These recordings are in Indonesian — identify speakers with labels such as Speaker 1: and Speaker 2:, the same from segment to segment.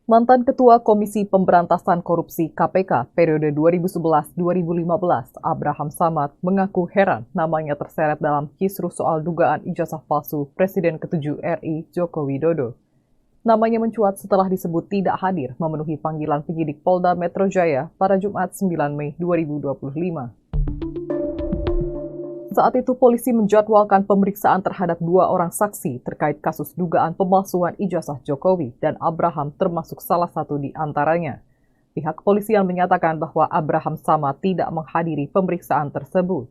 Speaker 1: Mantan Ketua Komisi Pemberantasan Korupsi KPK periode 2011-2015, Abraham Samad, mengaku heran namanya terseret dalam kisruh soal dugaan ijazah palsu Presiden ke-7 RI Joko Widodo. Namanya mencuat setelah disebut tidak hadir memenuhi panggilan penyidik Polda Metro Jaya pada Jumat 9 Mei 2025. Saat itu polisi menjadwalkan pemeriksaan terhadap 2 orang saksi terkait kasus dugaan pemalsuan ijazah Jokowi dan Abraham termasuk salah satu di antaranya. Pihak kepolisian menyatakan bahwa Abraham Samad tidak menghadiri pemeriksaan tersebut.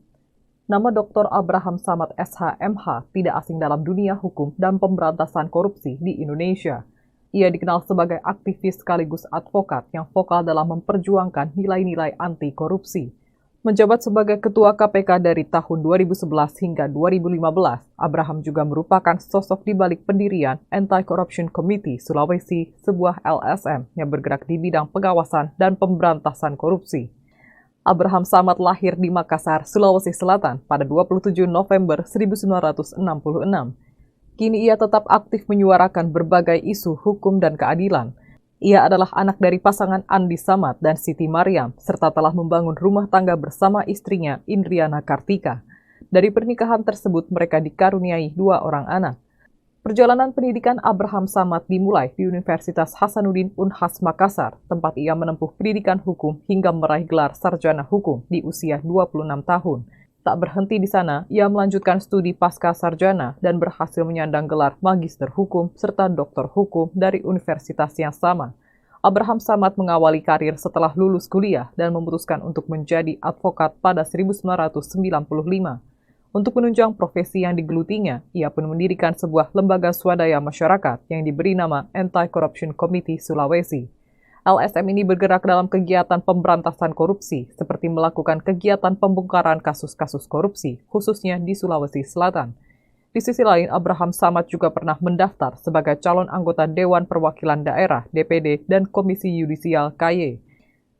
Speaker 1: Nama Dr. Abraham Samad SH.MH tidak asing dalam dunia hukum dan pemberantasan korupsi di Indonesia. Ia dikenal sebagai aktivis sekaligus advokat yang vokal dalam memperjuangkan nilai-nilai anti korupsi. Menjabat sebagai Ketua KPK dari tahun 2011 hingga 2015, Abraham juga merupakan sosok di balik pendirian Anti-Corruption Committee Sulawesi, sebuah LSM yang bergerak di bidang pengawasan dan pemberantasan korupsi. Abraham Samad lahir di Makassar, Sulawesi Selatan pada 27 November 1966. Kini ia tetap aktif menyuarakan berbagai isu hukum dan keadilan. Ia adalah anak dari pasangan Andi Samad dan Siti Mariam, serta telah membangun rumah tangga bersama istrinya Indriana Kartika. Dari pernikahan tersebut, mereka dikaruniai 2 orang anak. Perjalanan pendidikan Abraham Samad dimulai di Universitas Hasanuddin Unhas Makassar, tempat ia menempuh pendidikan hukum hingga meraih gelar sarjana hukum di usia 26 tahun. Tak berhenti di sana, ia melanjutkan studi pasca sarjana dan berhasil menyandang gelar magister hukum serta doktor hukum dari universitas yang sama. Abraham Samad mengawali karir setelah lulus kuliah dan memutuskan untuk menjadi advokat pada 1995. Untuk menunjang profesi yang digelutinya, ia pun mendirikan sebuah lembaga swadaya masyarakat yang diberi nama Anti-Corruption Committee Sulawesi. LSM ini bergerak dalam kegiatan pemberantasan korupsi, seperti melakukan kegiatan pembongkaran kasus-kasus korupsi, khususnya di Sulawesi Selatan. Di sisi lain, Abraham Samad juga pernah mendaftar sebagai calon anggota Dewan Perwakilan Daerah (DPD) dan Komisi Yudisial (KY).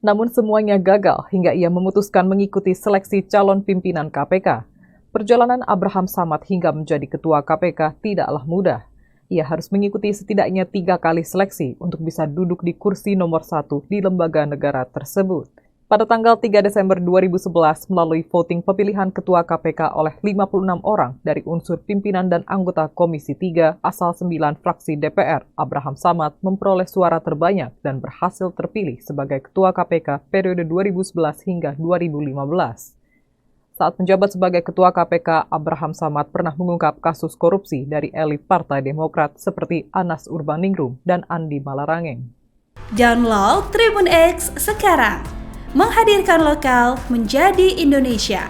Speaker 1: Namun semuanya gagal hingga ia memutuskan mengikuti seleksi calon pimpinan KPK. Perjalanan Abraham Samad hingga menjadi ketua KPK tidaklah mudah. Ia harus mengikuti setidaknya 3 kali seleksi untuk bisa duduk di kursi nomor 1 di lembaga negara tersebut. Pada tanggal 3 Desember 2011, melalui voting pemilihan ketua KPK oleh 56 orang dari unsur pimpinan dan anggota Komisi 3 asal 9 fraksi DPR, Abraham Samad memperoleh suara terbanyak dan berhasil terpilih sebagai ketua KPK periode 2011 hingga 2015. Saat menjabat sebagai Ketua KPK, Abraham Samad pernah mengungkap kasus korupsi dari elit Partai Demokrat seperti Anas Urbaningrum dan Andi Malarangeng.
Speaker 2: Download Tribun X sekarang, menghadirkan lokal menjadi Indonesia.